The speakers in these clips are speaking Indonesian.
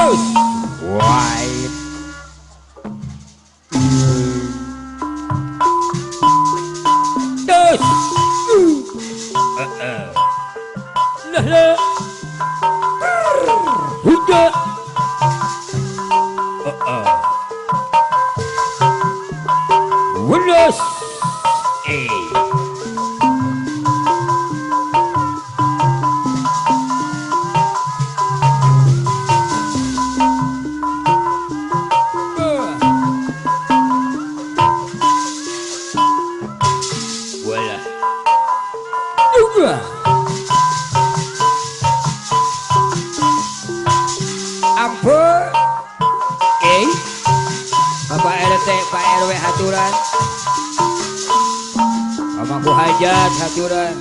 White. Dos. Lah lah. Huda. Windows. Ampun, Bapak RT, Pak RW haturan, Mamaku hajat haturan.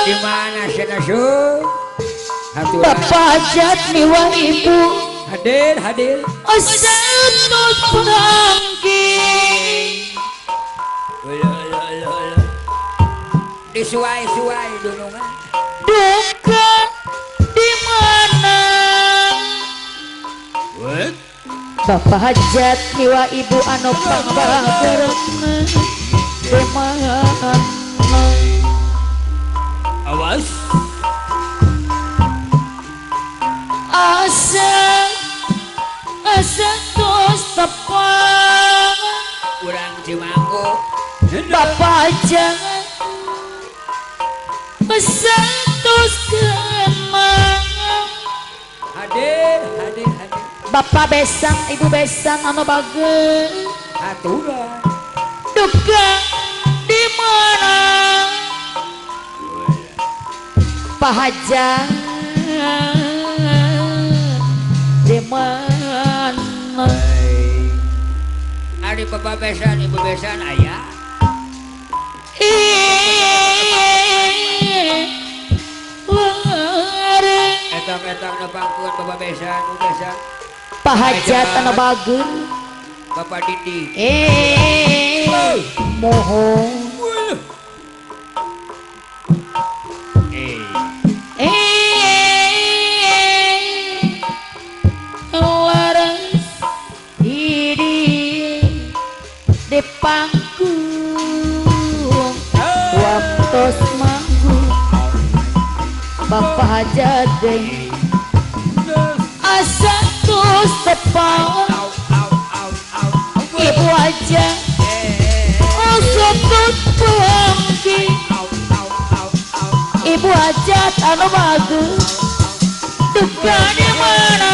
Di mana senasu? Bapak hajat miwa ibu Hadir, hadir. asatus perangki Disuai-suai dulu mah. duka di mana Bapak hajat miwa ibu anu pangbageurna di mana Awas. asa tos tepang Kurang Cimanggu. Bapak jangan tos kemang Hadir, hadir, hadir. Bapak besang ibu besang anu bageus Haturan. duka di mana Pak hajat di mana Ari bapak besan, ibu besan ayah. Etang-etang nepangkeun bapak besan, ibu besan. Pak hajat anu bageus Bapak Didi. mohon waras di panggung waktos manggung Bapak hajat deui asa tos tepang ibu aja asa tos pangki ibu hajat anu bageus duka di mana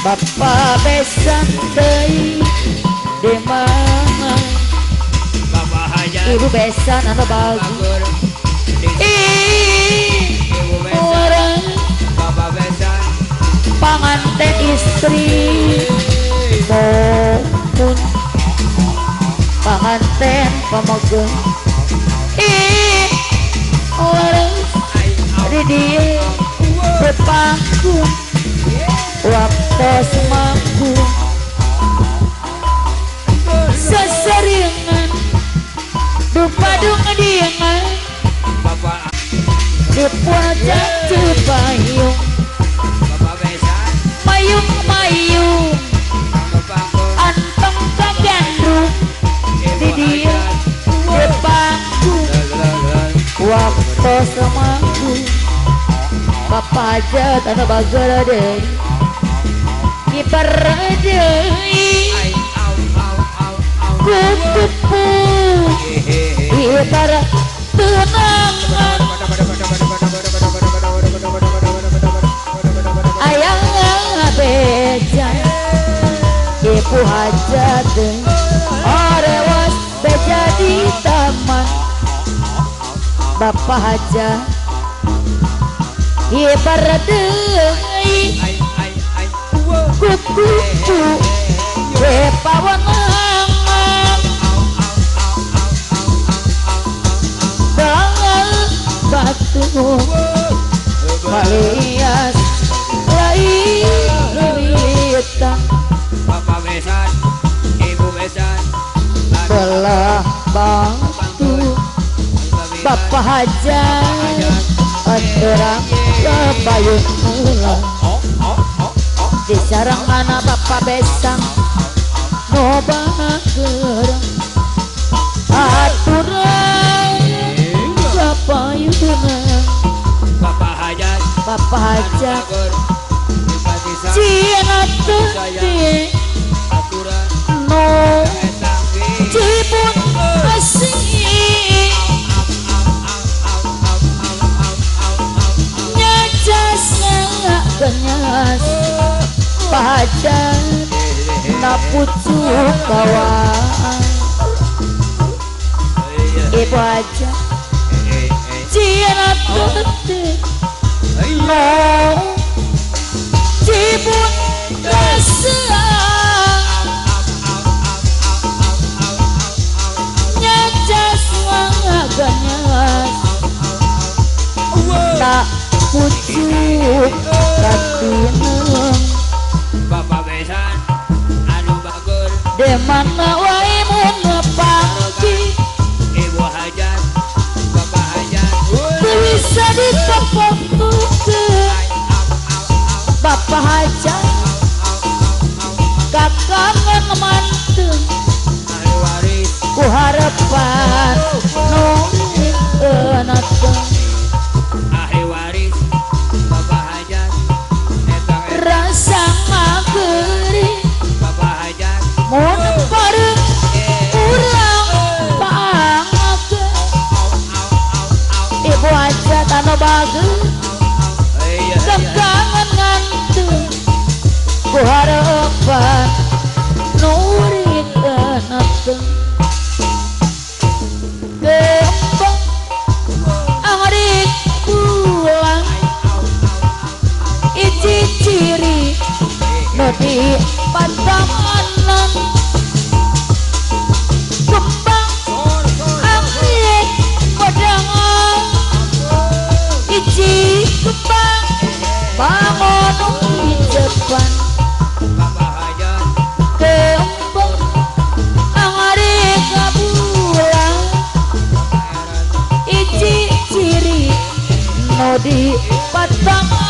Bapak besan deui di mana Bapak hajat. ibu besan anu bageus Ibu besan. Bapak besan. panganten istri mohon panganten pamogeun waras di dieu bepanggung waktos manggung seseringan dupadung diengan Bapak di puajak Cipayung Bapak besan. mayung-mayung Nepangkeun. anteng kagandrung di dieu bepanggung waktos manggung Bapak hajat anu bageus deui kiper deui kupu ibarat tenangan ayang bejan ibu hajat orewas beja di taman Bapak hajat ibarat deui kupu pawangan bingung malias lain wita Bapak besan, ibu besan, belah bangtu bapak hajat anderang kebayun mula di sarang mana bapak besang nobana gerang aturan bapak yunang Bapak hajat, bapak hajat bagur, simpatisan, ciana tadi aturan, no etang di, cibun asing nyacas kenyas pahajan napucu kawan ibu aja ciana tadi no cibun rasa nyacas ganyas tak pucuk katineng Bapak besan, anu bagur, de mana wae mun ngepangki ibu hajat, bapak hajat, teu bisa ditepok-tepok bapak hajat kakangen manteng ahli waris, ku harapan nu eunateng ahli waris, bapak hajat, etang rasa mageri bapak hajat, mun bareng urang pangakeun ibu hajat anu bageus kekangen ngantung ku harapan nurik enateng gembong angrik pulang iji ciri nu di pantanganan kembang angrik kodangan iji kembang bangun di depan bapak hajat, kembang angrik kabulang iji ciri nu di patang